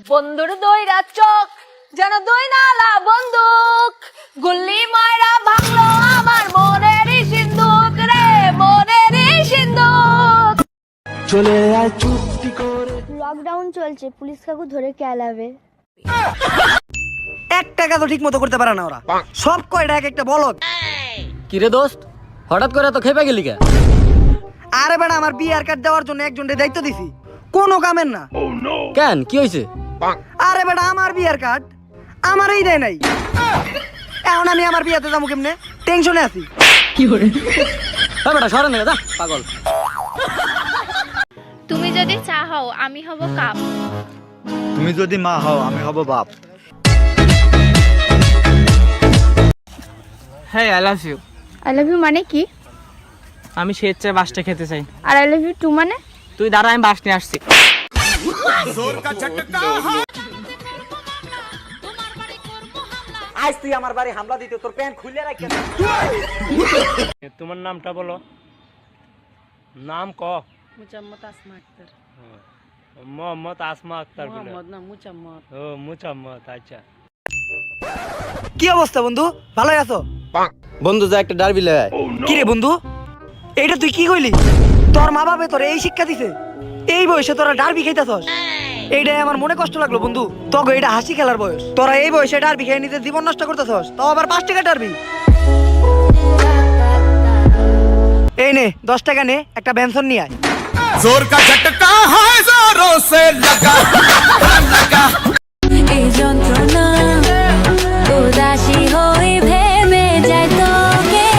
বন্ধুর দইরা চোখ যেন দই নালা বন্দুক, গুল্লি মারা ভাঙলো আমার মনেরই সিন্দুক রে, মনেরই সিন্দুক। চলে আয় চুপটি করে। লকডাউন চলছে, পুলিশ কাকু ধরে কেলাবে। একটা কাজ ঠিক মতো করতে পারে না ওরা, সব কয়টা এক একটা বলদ। কিরে দোস্ত, হঠাৎ করে তো খেপে গেলি কে? আরে বেটা, আমার বিয়ার কার্ড দেওয়ার জন্য একজনের দায়িত্ব দিছি, কোনো কামের না। কেন, কি হয়েছে? আরে বেটা, আমার বিয়ার কার্ড আমারই দেয় নাই, এখন আমি আমার বিয়াতে যাবো কেমনে, টেনশনে আছি। হ্যাঁ বেটা, সরে নেবে, পাগল। তুমি যদি চা হও আমি হব কাপ, তুমি যদি মা হও আমি হব বাপ। হ্যাঁ, I love you. I love you মানে কি? আমি স্বেচ্ছায় বাসটা খেতে চাই। আর আই লাভ ইউ টু মানে? তুই দাঁড়া, আমি বাস নিয়ে আসছি। আজ তুই আমার বাড়ি হামলা দিতে তোর প্যান্ট খুলে রাখ। তোমার নামটা বলো, নাম ক। মুচাম্মদ আসমা আক্তার। মোহাম্মদ আসমা আক্তার। মোহাম্মদ না, মুচাম্মদ। ও মুচাম্মদ, আচ্ছা। কি অবস্থা বন্ধু, ভালোই আছো? বন্ধু যা একটা ডারবি লে। কি রে বন্ধু, এইটা তুই কি কইলি? তোর মা বাবা তোর এই শিক্ষা দিছে, এই বয়সে তোরা ডারবি খাইতেছস? এইটাই আমার মনে কষ্ট লাগলো বন্ধু। তোকে এটা হাসি খেলার বয়স, তোরা এই বয়সে ডারবি খেয়ে নিজের জীবন নষ্ট করতেছস, তাও আবার 5 টাকা ডারবি। এই নে 10 টাকা নে, একটা বেনসন নিয়ে আয়। জোর কা ঝটকা হয় জোরোं से लगा लगा। এই যন্ত্রণা উদাসী হয়ে ভেবে যায় তোকে,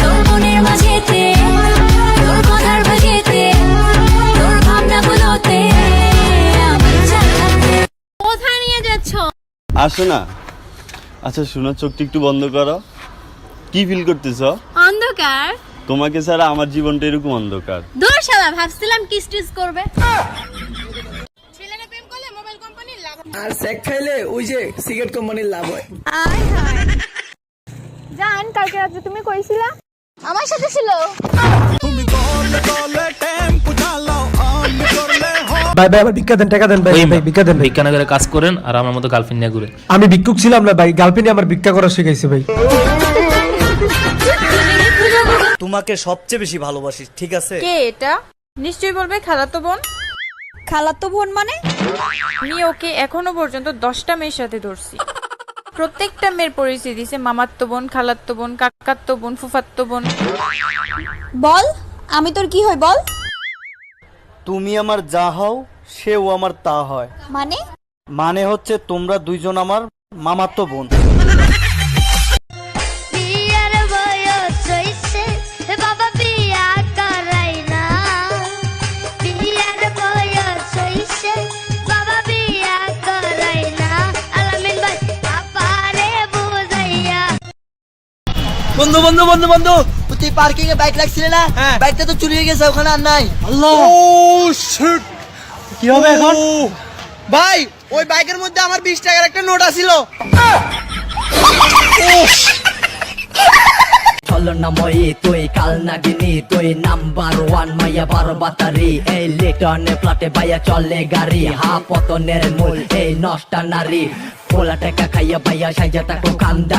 তোর মনের মাঝেতে, তোর কথার মাঝেতে, তোর ভাবনাগুলোতে আমি জানাতে। কোথায় নিয়ে যাচ্ছ? আসো না। আচ্ছা শোনো, চোখটা একটু বন্ধ করো। কি ফিল করতেছ? অন্ধকার। তোমাকে ছাড়া আমার জীবনটা এরকম অন্ধকার। দূর শালা, ভাবছিলাম কিস টিস করবে। আর সেক খাইলে ওই যে সিগারেট কোম্পানির লাভ হয়। জান, কালকে রাতে তুমি কইছিলা আমার সাথে ছিল। তুমি গলে গলে টেম্পো চালাও আমি করলে হয়। ভাই ভাই, আমার ভিক্ষা দেন, টাকা দেন ভাই, ভাই ভিক্ষা দেন। ভিক্ষানগরে কাজ করেন আর আমার মতো গার্লফ্রেন্ড নিয়ে ঘুরে। আমি ভিক্ষুক ছিলাম না ভাই, গার্লফ্রেন্ড আমার ভিক্ষা করা শিখাইছে ভাই। তোমাকে সবচেয়ে বেশি ভালোবাসি, ঠিক আছে? কে এটা? নিশ্চয়ই বলবে খালাতো বোন। খালাতো বোন মানে? আমি ওকে এখনো পর্যন্ত 10টা মেয়ের সাথে ধরছি, প্রত্যেকটা মেয়ের পরিচয় দিছে মামাত্তো বোন, খালাত্তো বোন, কাকাত্তো বোন, ফুফাত্তো বোন। বল, আমি তোর কি হই বল? তুমি আমার যা হও সেও আমার তা হয়। মানে? মানে হচ্ছে তোমরা দুইজন আমার মামাতো বোন। বিয়ার বয়স হইছে বাবা, বিয়া করাই না। বিয়ার বয়স হইছে বাবা, বিয়া করাই না। আলামিন ভাই আপারে বুঝাইয়া। বন্ধু বন্ধু বন্ধু বন্ধু, তুই পার্কিং এ বাইক রাখছিলে না? বাইকটা তো চুরি হয়ে গেছে, ওখানে আর নাই। আল্লাহ, ও শিট, কি হবে এখন? ভাই, ওই বাইকের মধ্যে আমার 20 টাকার একটা নোট আছিল। ছলনাময়ী তুই, কাল নাগিনী তুই, নাম্বার 1 মাইয়া 12 বাতারি। এই লিটনে ফ্ল্যাটে বাইয়া চলে গাড়ি, হা পতনের মূল এই নষ্টা নারী। পোলা টাকা খাইয়া বাইয়া সাইজা তাকো কান্দা।